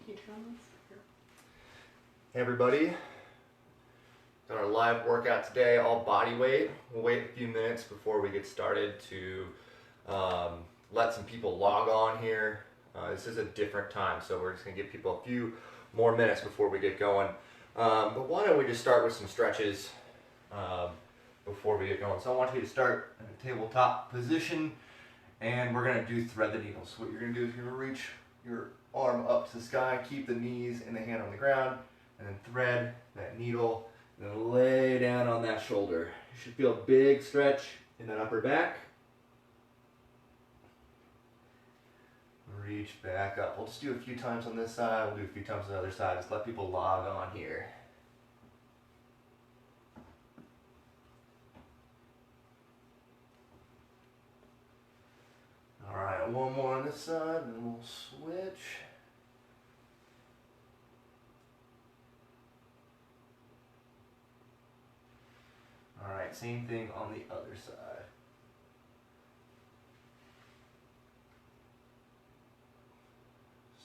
Can you turn on this? Here. Hey everybody, got our live workout today, all body weight. We'll wait a few minutes before we get started to let some people log on here. This is a different time, so we're just going to give people a few more minutes before we get going. But why don't we just start with some stretches before we get going. So I want you to start in a tabletop position, and we're going to do thread the needle. So what you're going to do is you're going to reach your arm up to the sky, keep the knees and the hand on the ground, and then thread that needle, and then lay down on that shoulder. You should feel a big stretch in that upper back. Reach back up. We'll just do a few times on this side, we'll do a few times on the other side. Just let people log on here. Alright, one more on this side, and then we'll switch. Alright, same thing on the other side.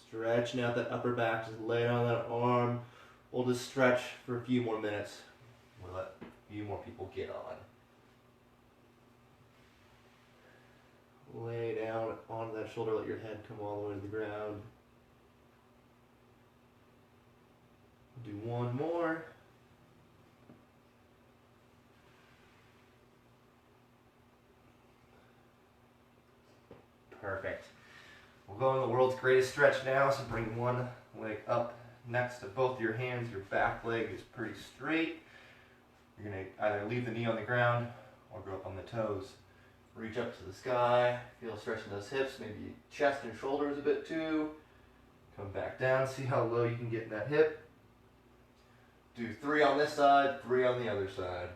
Stretching out that upper back, just lay on that arm. We'll just stretch for a few more minutes. We'll let a few more people get on. Lay down onto that shoulder, let your head come all the way to the ground. Do one more. Perfect. We'll go on the world's greatest stretch now, so bring one leg up next to both your hands. Your back leg is pretty straight. You're going to either leave the knee on the ground or go up on the toes. Reach up to the sky, feel stretching those hips, maybe chest and shoulders a bit too. Come back down, see how low you can get in that hip. Do 3 on this side, 3 on the other side.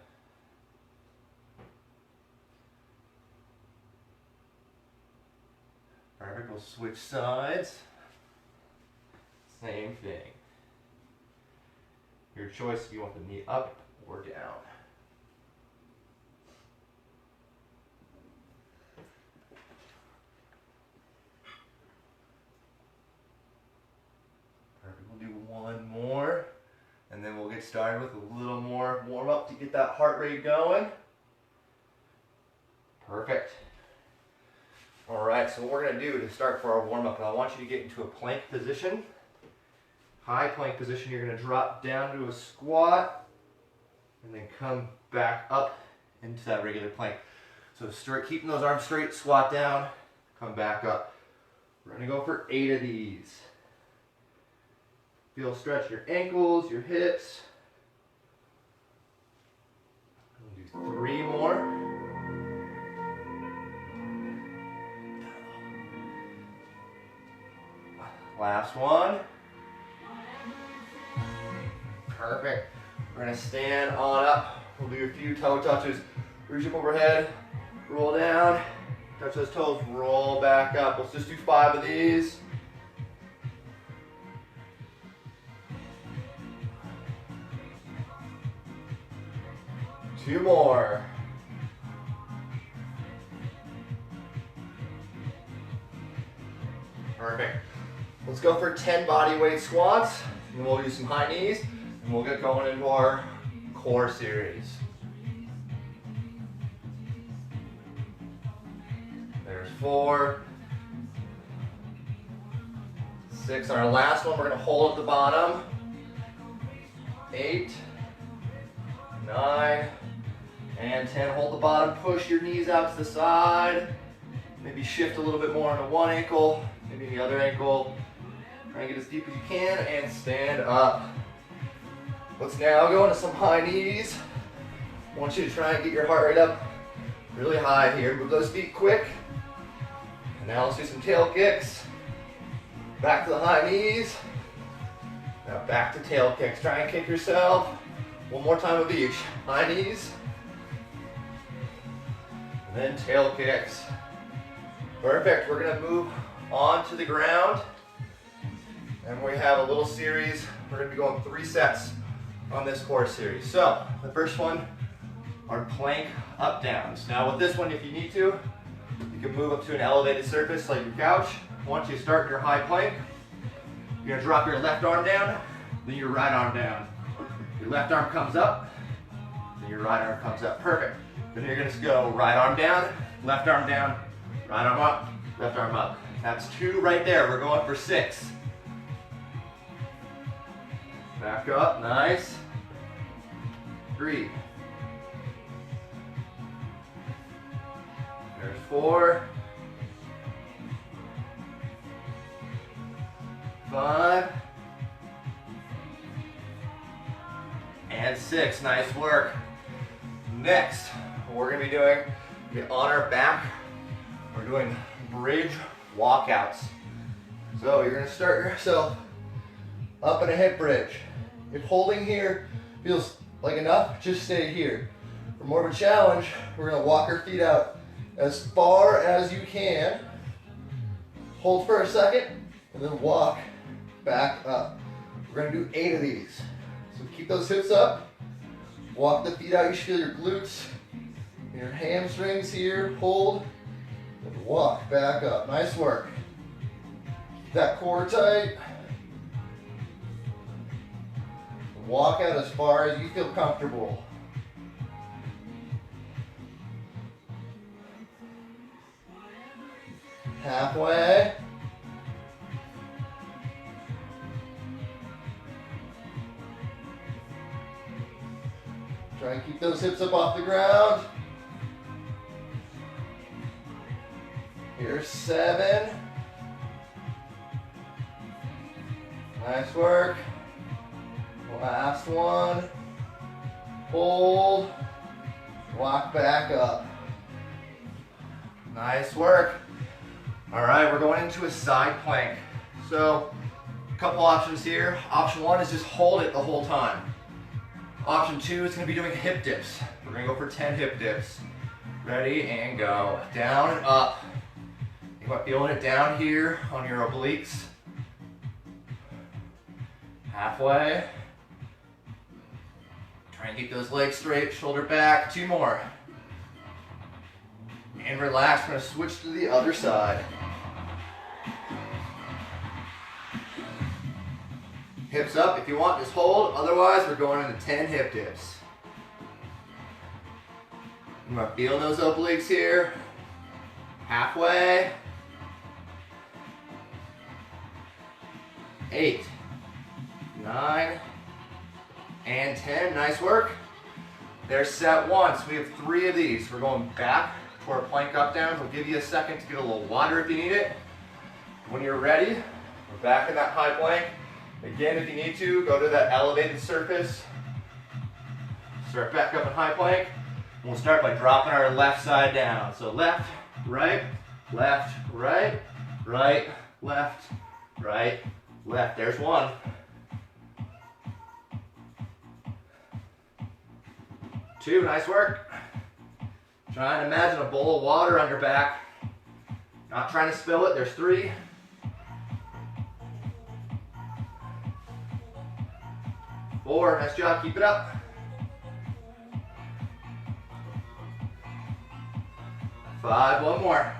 Perfect, we'll switch sides. Same thing. Your choice if you want the knee up or down. Perfect, we'll do one more, and then we'll get started with a little more warm up to get that heart rate going. Perfect. Alright, so what we're going to do to start for our warm-up, I want you to get into a plank position. High plank position, you're going to drop down to a squat, and then come back up into that regular plank. So start keeping those arms straight, squat down, come back up. We're going to go for 8 of these. Feel stretch your ankles, your hips. We'll do 3 more. Last one. Perfect. We're going to stand on up. We'll do a few toe touches. Reach up overhead, roll down, touch those toes, roll back up. Let's just do 5 of these. Two more. Perfect. Let's go for 10 body weight squats, and we'll use some high knees, and we'll get going into our core series. There's 4, 6. On our last one, we're going to hold at the bottom. 8, 9, and 10. Hold the bottom, push your knees out to the side. Maybe shift a little bit more onto one ankle, maybe the other ankle. Try and get as deep as you can and stand up. Let's now go into some high knees. I want you to try and get your heart rate up really high here. Move those feet quick. And now let's do some tail kicks. Back to the high knees. Now back to tail kicks. Try and kick yourself. One more time of each. High knees. And then tail kicks. Perfect. We're going to move on to the ground. And we have a little series. We're going to be going 3 sets on this core series. So the first one are plank up downs. Now with this one, if you need to, you can move up to an elevated surface like your couch. Once you start your high plank, You're gonna drop your left arm down, then your right arm down. Your left arm comes up, then your right arm comes up. Perfect. Then you're gonna go right arm down, right arm up, left arm up. That's 2 right there. We're going for 6. Back up, nice. 3. There's 4. 5. And 6. Nice work. Next, we're going to be doing, on our back, we're doing bridge walkouts. So you're going to start yourself up in a hip bridge. If holding here feels like enough, just stay here. For more of a challenge, we're going to walk our feet out as far as you can. Hold for a second, and then walk back up. We're going to do 8 of these. So keep those hips up. Walk the feet out. You should feel your glutes, your hamstrings here. Hold, and walk back up. Nice work. Keep that core tight. Walk out as far as you feel comfortable. Halfway. Try and keep those hips up off the ground. Here's 7. Nice work. Last one. Hold. Walk back up. Nice work. All right, we're going into a side plank. So, a couple options here. Option 1 is just hold it the whole time. Option 2 is going to be doing hip dips. We're going to go for 10 hip dips. Ready, and go. Down and up. You might be feeling it down here on your obliques. Halfway. Try and keep those legs straight, shoulder back. 2 more. And relax. We're going to switch to the other side. Hips up if you want, just hold. Otherwise, we're going into 10 hip dips. You might feel those obliques here. Halfway. 8, 9, and 10. Nice work. There's set 1. So we have 3 of these. We're going back to our plank up downs. We'll give you a second to get a little water if you need it. When you're ready, we're back in that high plank. Again, if you need to, go to that elevated surface. Start back up in high plank. We'll start by dropping our left side down. So left, right, left, right, right, left, right, left. There's 1. 2, nice work. Try and imagine a bowl of water on your back. Not trying to spill it. There's 3. 4, nice job, keep it up. 5, 1 more.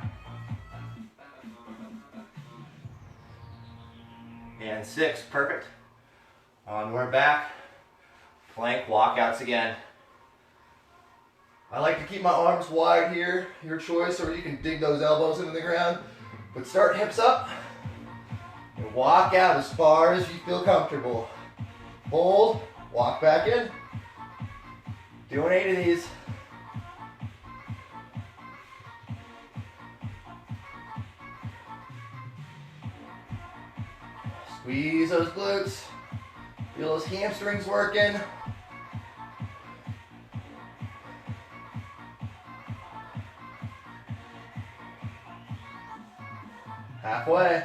And 6, perfect. On our back, plank walkouts again. I like to keep my arms wide here, your choice, or you can dig those elbows into the ground. But start hips up and walk out as far as you feel comfortable. Hold, walk back in. Doing 8 of these. Squeeze those glutes. Feel those hamstrings working. Halfway.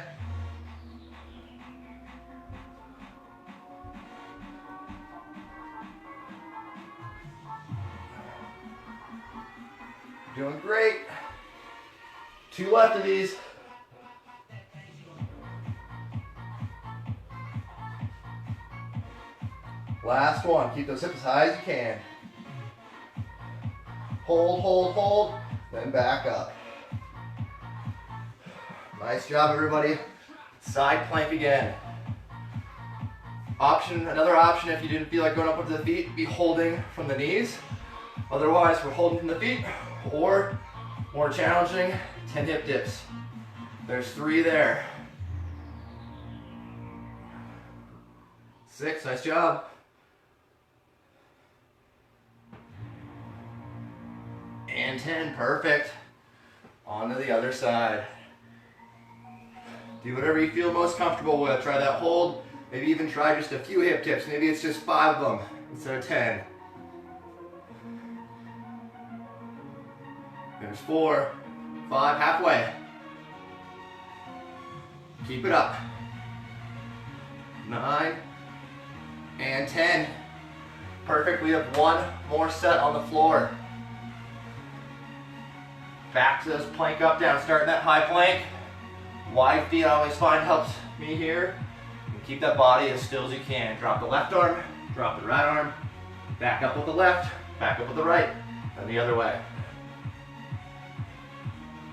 Doing great. 2 left of these. Last one. Keep those hips as high as you can. Hold, hold, hold. Then back up. Nice job, everybody. Side plank again. Another option if you didn't feel like going up onto the feet, be holding from the knees. Otherwise, we're holding from the feet, or more challenging, 10 hip dips. There's 3 there. 6, nice job. And 10, perfect. On to the other side. Do whatever you feel most comfortable with. Try that hold. Maybe even try just a few hip dips. Maybe it's just 5 of them instead of 10. There's 4, 5, halfway. Keep it up. 9 and 10. Perfect. We have 1 more set on the floor. Back to those plank up, down. Starting that high plank. Wide feet I always find helps me here. And keep that body as still as you can. Drop the left arm, drop the right arm. Back up with the left, back up with the right, and the other way.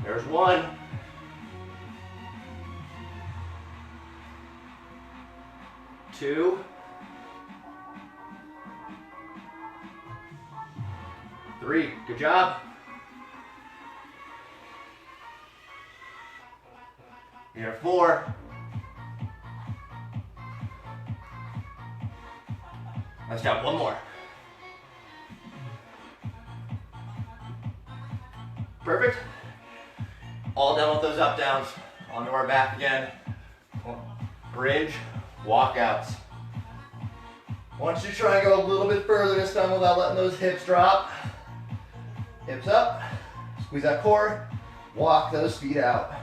There's 1. 2. 3. Good job. Here, 4. Nice job. 1 more. Perfect. All done with those up downs. Onto our back again. Bridge walkouts. I want you to try and go a little bit further this time without letting those hips drop. Hips up. Squeeze that core. Walk those feet out.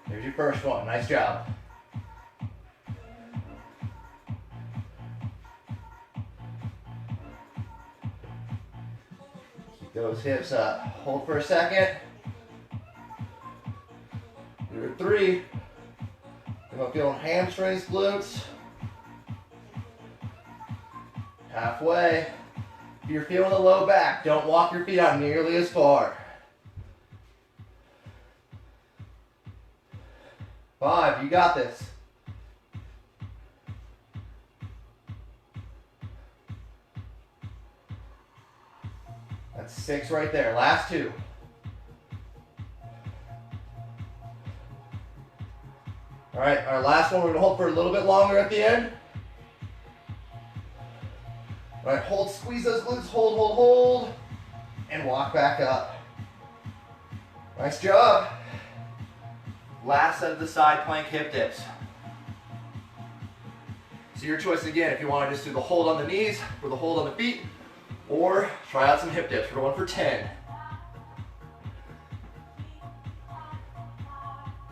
There's your first one. Nice job. Keep those hips up. Hold for a second. You're 3. I'm feeling hamstrings, glutes. Halfway. If you're feeling the low back, don't walk your feet out nearly as far. 5, you got this. That's 6 right there. Last 2. All right, our last one, we're gonna hold for a little bit longer at the end. All right, hold, squeeze those glutes, hold, hold, hold, and walk back up. Nice job. Last set of the side plank hip dips. So your choice again, if you want to just do the hold on the knees or the hold on the feet, or try out some hip dips. We're going for 10.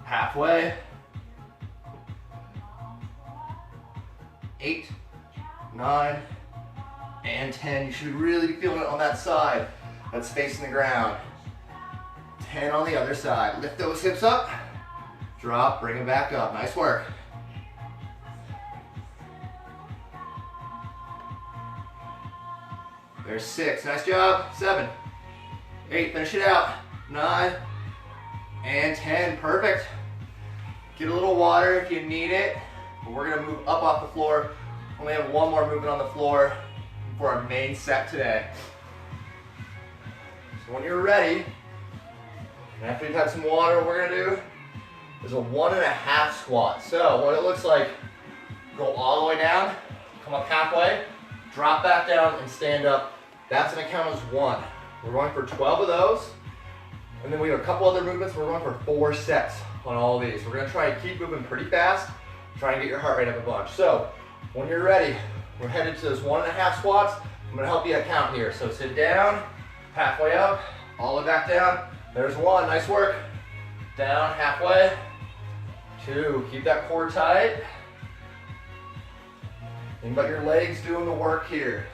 Halfway. 8, 9, and 10. You should really be feeling it on that side that's facing the ground. 10 on the other side. Lift those hips up. Drop, bring them back up. Nice work. There's 6. Nice job. 7, 8. Finish it out. 9 and 10. Perfect. Get a little water if you need it. But we're going to move up off the floor. Only have 1 more movement on the floor for our main set today. So when you're ready, and after you've had some water, what we're going to do is a 1.5 squat. So what it looks like, go all the way down, come up halfway, drop back down and stand up. That's gonna count as 1. We're going for 12 of those. And then we have a couple other movements. We're going for 4 sets on all of these. We're gonna try and keep moving pretty fast, try and get your heart rate up a bunch. So when you're ready, we're headed to those 1.5 squats. I'm gonna help you count here. So sit down, halfway up, all the way back down. There's 1, nice work. Down, halfway. 2, keep that core tight. Think about your legs doing the work here.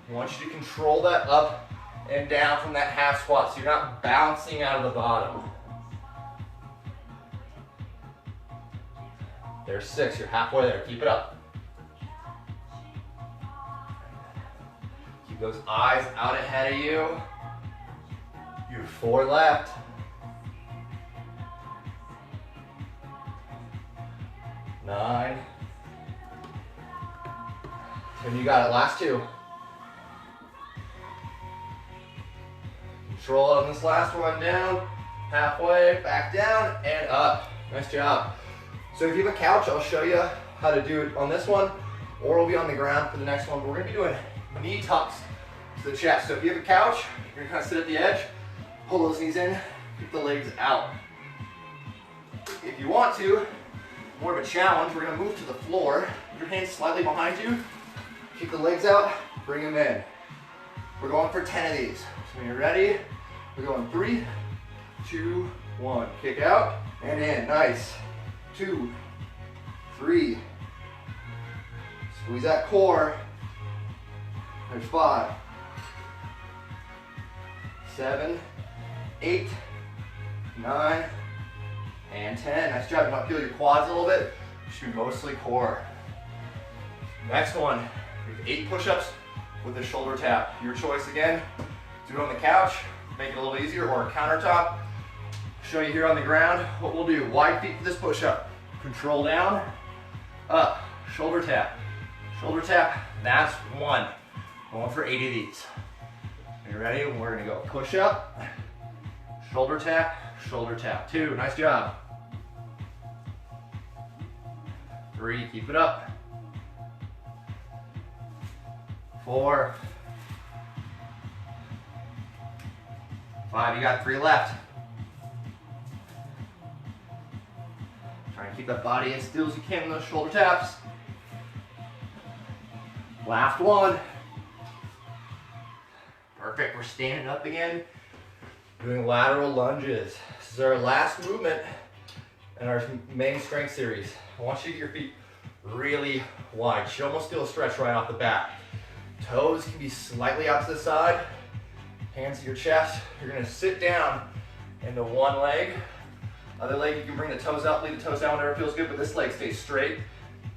I want you to control that up and down from that half squat so you're not bouncing out of the bottom. There's 6, you're halfway there, keep it up. Keep those eyes out ahead of you. You have 4 left. 9. And you got it, last 2. Control it on this last one, down, halfway, back down, and up. Nice job. So if you have a couch, I'll show you how to do it on this one, or we'll be on the ground for the next one. But we're gonna be doing knee tucks to the chest. So if you have a couch, you're gonna kind of sit at the edge, pull those knees in, keep the legs out. If you want to, more of a challenge, we're gonna move to the floor. Your hands slightly behind you, keep the legs out, bring them in. We're going for 10 of these. So when you're ready, we're going 3, 2, 1. Kick out and in, nice. 2, 3. Squeeze that core. There's 5, 7, 8, 9, and 10. Nice job. You want to feel your quads a little bit. Should be mostly core. Next one, we have 8 push-ups with a shoulder tap. Your choice again. Do it on the couch, make it a little easier, or a countertop. Show you here on the ground what we'll do. Wide feet for this push-up. Control down, up, shoulder tap. Shoulder tap, that's 1. Going for 8 of these. You ready? We're gonna go push up, shoulder tap, 2. Nice job. 3, keep it up. 4, 5, you got 3 left. Try and keep that body as still as you can in those shoulder taps. Last one. Perfect, we're standing up again, doing lateral lunges. This is our last movement in our main strength series. I want you to get your feet really wide. You should almost feel a stretch right off the bat. Toes can be slightly out to the side. Hands to your chest. You're gonna sit down into one leg. Other leg, you can bring the toes out, leave the toes down, whatever feels good, but this leg stays straight.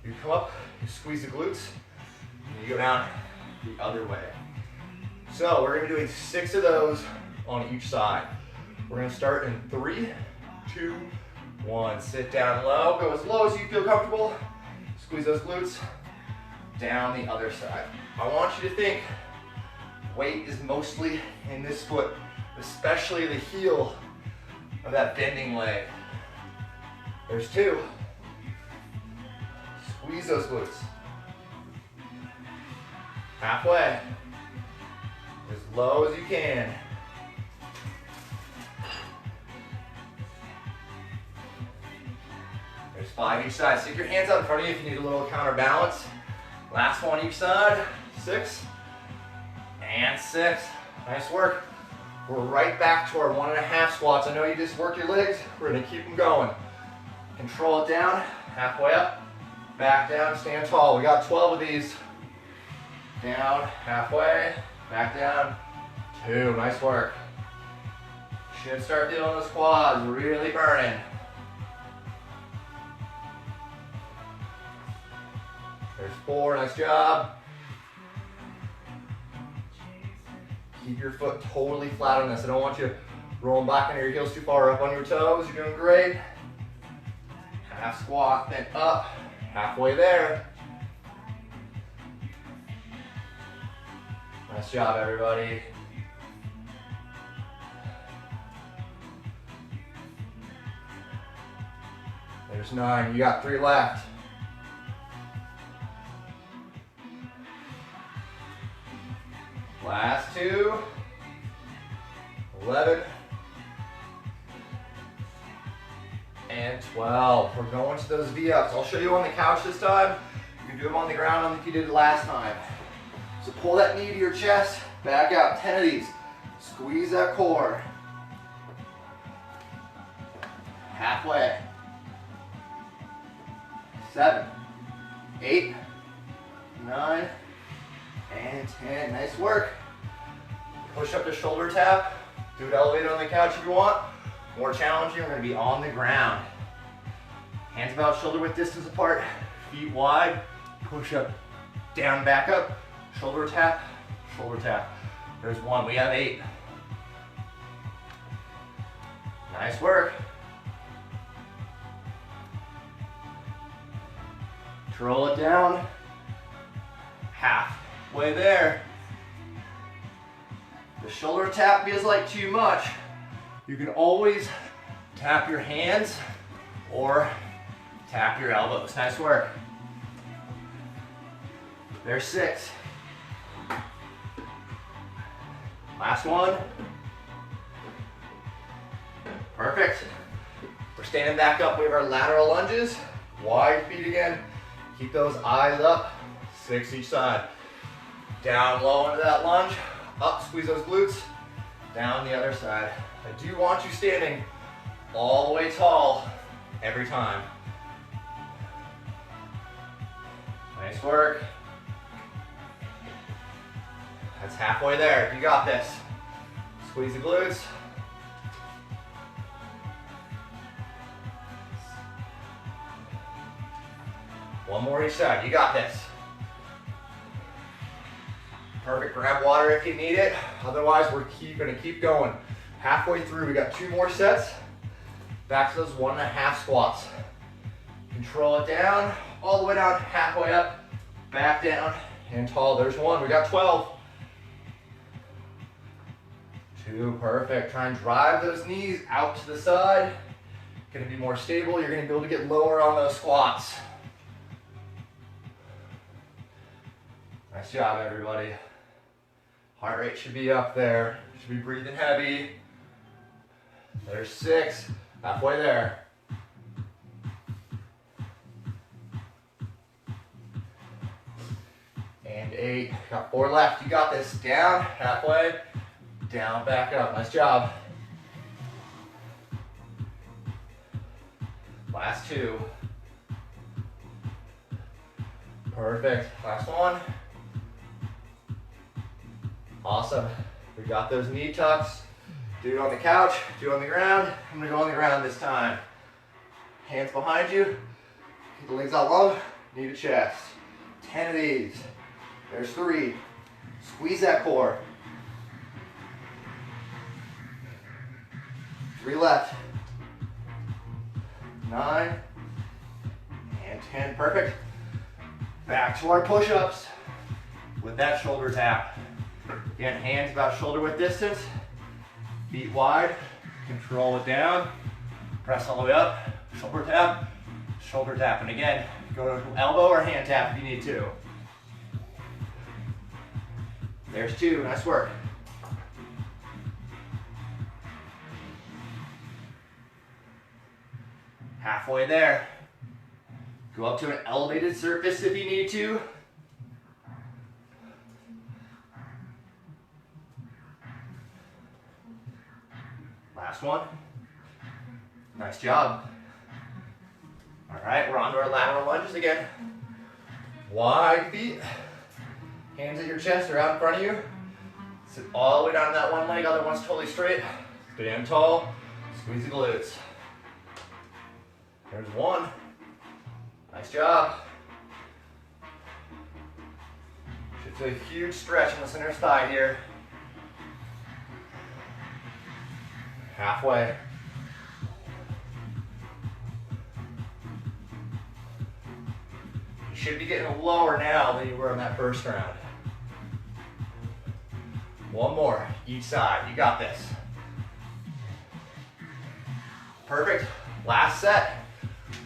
You come up, you squeeze the glutes, and you go down the other way. So we're gonna be doing 6 of those on each side. We're gonna start in 3, 2, 1. Sit down low, go as low as you feel comfortable. Squeeze those glutes, down the other side. I want you to think weight is mostly in this foot, especially the heel of that bending leg. There's 2. Squeeze those glutes. Halfway. As low as you can. There's 5 each side. Stick your hands out in front of you if you need a little counterbalance. Last one each side. 6 and 6. Nice work. We're right back to our 1.5 squats. I know you just worked your legs. We're gonna keep them going. Control it down, halfway up, back down, stand tall. We got 12 of these. Down, halfway, back down, 2. Nice work. Should start feeling those quads really burning. There's 4, nice job. Keep your foot totally flat on this. I don't want you rolling back into your heels too far up on your toes. You're doing great. Half squat, then up, halfway there. Nice job, everybody. There's 9, you got 3 left. Last 2, 11, and 12. We're going to those V-ups. I'll show you on the couch this time. You can do them on the ground like you did last time. So pull that knee to your chest, back out, 10 of these. Squeeze that core. Halfway. 7, 8, 9, and 10. Nice work. Push up to shoulder tap. Do it elevated on the couch if you want. More challenging, we're going to be on the ground. Hands about shoulder width distance apart. Feet wide. Push up, down, back up. Shoulder tap, shoulder tap. There's 1. We have 8. Nice work. Control it down. Halfway there. The shoulder tap feels like too much. You can always tap your hands or tap your elbows. Nice work. There's 6. Last one. Perfect. We're standing back up. We have our lateral lunges. Wide feet again. Keep those eyes up. 6 each side. Down low into that lunge. Up, squeeze those glutes. Down the other side. I do want you standing all the way tall every time. Nice work. That's halfway there. You got this. Squeeze the glutes. One more each side. You got this. Perfect. Grab water if you need it. Otherwise, we're going to keep going. Halfway through, we got 2 more sets. Back to those 1.5 squats. Control it down, all the way down, halfway up, back down, and tall. There's 1. We got 12. 2, perfect. Try and drive those knees out to the side. Going to be more stable. You're going to be able to get lower on those squats. Nice job, everybody. Heart rate should be up there. Should be breathing heavy. There's 6. Halfway there. And 8. Got 4 left. You got this. Down, halfway, down, back up. Nice job. Last 2. Perfect. Last 1. Awesome. We got those knee tucks. Do it on the couch, do it on the ground. I'm gonna go on the ground this time. Hands behind you. Keep the legs out long, knee to chest. 10 of these. There's 3. Squeeze that core. 3 left. 9 and 10. Perfect. Back to our push-ups with that shoulder tap. Again, hands about shoulder width distance. Feet wide. Control it down. Press all the way up. Shoulder tap. Shoulder tap. And again, go to elbow or hand tap if you need to. There's 2. Nice work. Halfway there. Go up to an elevated surface if you need to. Last one. Nice job. All right, we're on to our lateral lunges again. Wide feet. Hands at your chest or out in front of you. Sit all the way down that one leg, other one's totally straight. Stand tall. Squeeze the glutes. There's 1. Nice job. Should feel a huge stretch in the center thigh here. Halfway. You should be getting lower now than you were in that first round. 1 more, each side. You got this. Perfect. Last set.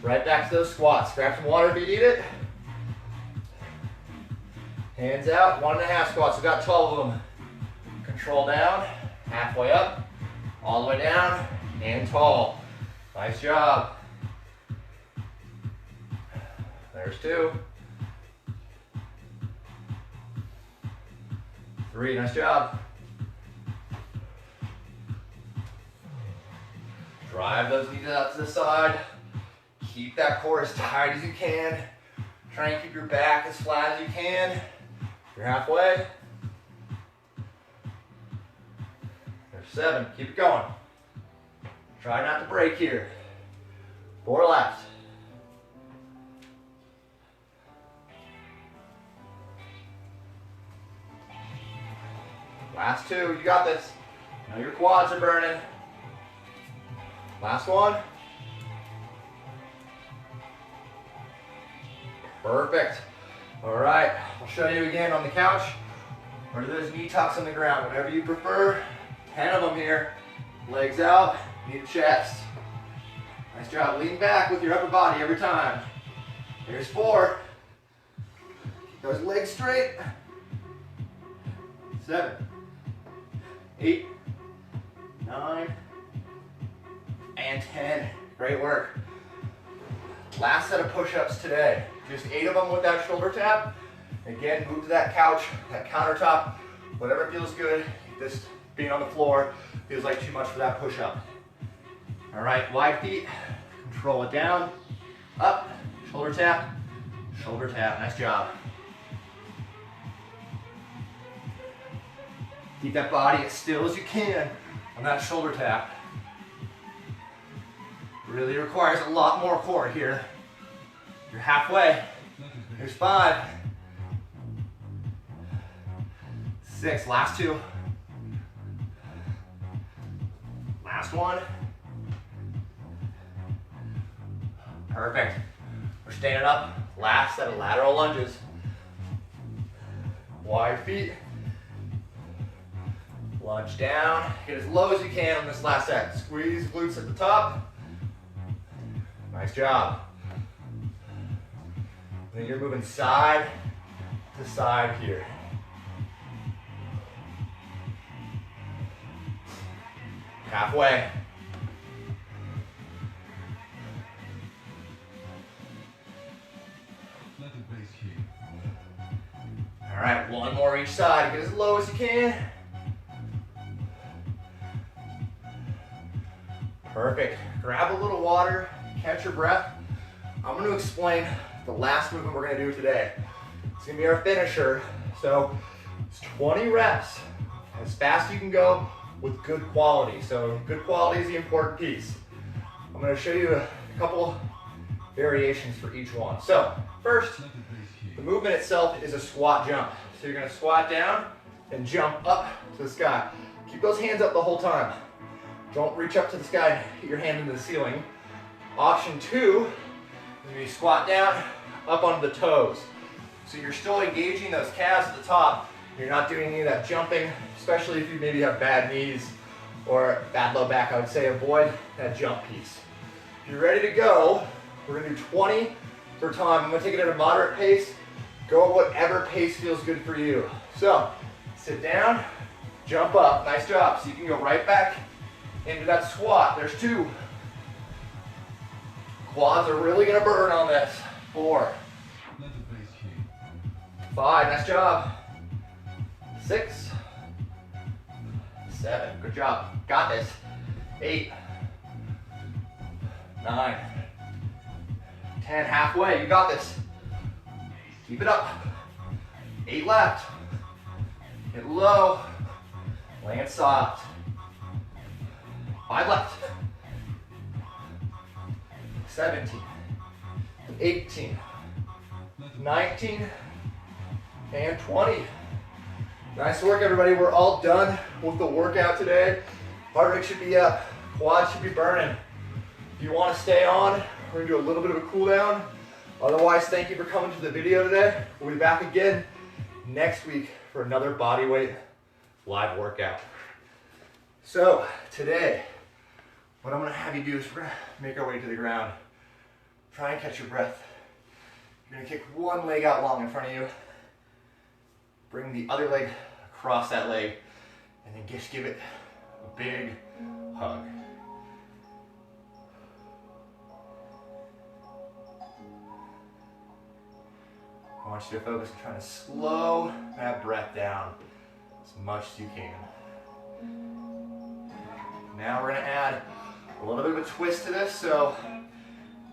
Right back to those squats. Grab some water if you need it. Hands out, 1.5 squats. We've got 12 of them. Control down, halfway up, all the way down, and tall. Nice job. There's 2. 3, nice job. Drive those knees out to the side. Keep that core as tight as you can. Try and keep your back as flat as you can. You're halfway. There's 7. Keep it going. Try not to break here. 4 left. Last 2. You got this. Now your quads are burning. Last one. Perfect. All right, I'll show you again on the couch, or do those knee tucks on the ground, whatever you prefer. 10 of them here. Legs out, knee to chest. Nice job. Lean back with your upper body every time. Here's 4. Keep those legs straight. 7, 8, 9, and 10. Great work. Last set of push-ups today. Just 8 of them with that shoulder tap. Again, move to that couch, that countertop, whatever feels good. This being on the floor feels like too much for that push-up. All right, wide feet, control it down, up, shoulder tap, nice job. Keep that body as still as you can on that shoulder tap. Really requires a lot more core here. You're halfway. Here's 5, 6, last 2. Last 1. Perfect. We're standing up. Last set of lateral lunges. Wide feet. Lunge down. Get as low as you can on this last set. Squeeze glutes at the top. Nice job. Then you're moving side to side here. Halfway. All right, 1 more each side. Get as low as you can. Perfect. Grab a little water, catch your breath. I'm going to explain the last movement we're going to do today. It's going to be our finisher. So it's 20 reps, as fast as you can go with good quality. So good quality is the important piece. I'm going to show you a couple variations for each one. So first, the movement itself is a squat jump. So you're going to squat down and jump up to the sky. Keep those hands up the whole time. Don't reach up to the sky and hit your hand into the ceiling. Option 2, you squat down, up onto the toes. So you're still engaging those calves at the top. You're not doing any of that jumping, especially if you maybe have bad knees or bad low back. I would say avoid that jump piece. If you're ready to go, we're going to do 20 per time. I'm going to take it at a moderate pace. Go at whatever pace feels good for you. So sit down, jump up. Nice job. So you can go right back into that squat. There's 2. Quads are really going to burn on this. 4, 5, nice job. 6, 7, good job. Got this. 8, 9, 10, halfway. You got this. Keep it up. 8 left. Get low. Land soft. 5 left. 17, 18, 19, and 20. Nice work, everybody. We're all done with the workout today. Heart rate should be up. Quads should be burning. If you want to stay on, we're going to do a little bit of a cool down. Otherwise, thank you for coming to the video today. We'll be back again next week for another bodyweight live workout. So today, what I'm going to have you do is we're going to make our way to the ground. Try and catch your breath. You're going to kick one leg out long in front of you. Bring the other leg across that leg. And then just give it a big hug. I want you to focus on trying to slow that breath down as much as you can. Now we're going to add a little bit of a twist to this. So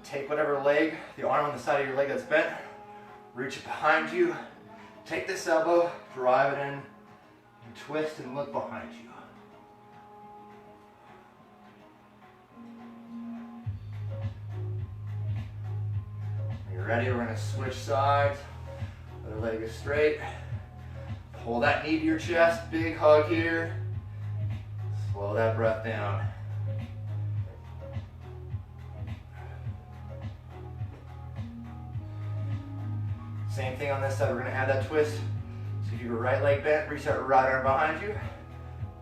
take whatever leg, the arm on the side of your leg that's bent, reach it behind you, take this elbow, drive it in, and twist and look behind you. When you're ready, we're going to switch sides. Other leg is straight. Pull that knee to your chest, big hug here. Slow that breath down. Same thing on this side, we're gonna add that twist. So keep your right leg bent, reach that right arm behind you,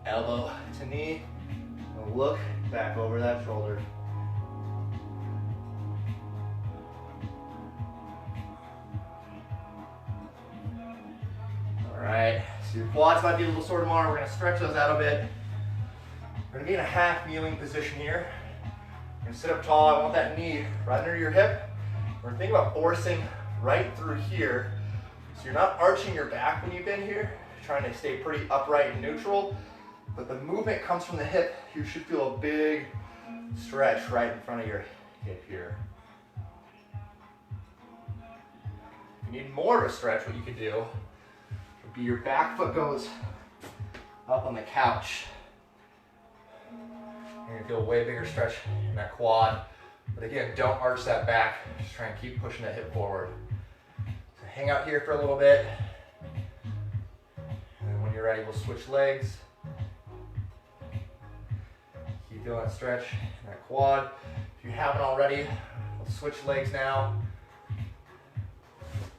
elbow to knee, and look back over that shoulder. All right, so your quads might be a little sore tomorrow. We're gonna stretch those out a bit. We're gonna be in a half kneeling position here. You're gonna sit up tall. I want that knee right under your hip. We're thinking about forcing right through here. So you're not arching your back when you bend here. You're trying to stay pretty upright and neutral. But the movement comes from the hip. You should feel a big stretch right in front of your hip here. If you need more of a stretch, what you could do would be your back foot goes up on the couch. You're gonna feel a way bigger stretch in that quad. But again, don't arch that back. Just try and keep pushing that hip forward. So hang out here for a little bit. And then when you're ready, we'll switch legs. Keep feeling that stretch in that quad. If you haven't already, we'll switch legs now.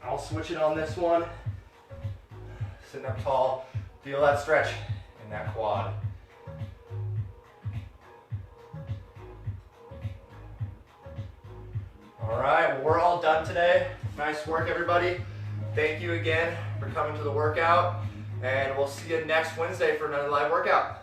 I'll switch it on this one. Sitting up tall. Feel that stretch in that quad. All right, well, we're all done today. Nice work, everybody. Thank you again for coming to the workout, and we'll see you next Wednesday for another live workout.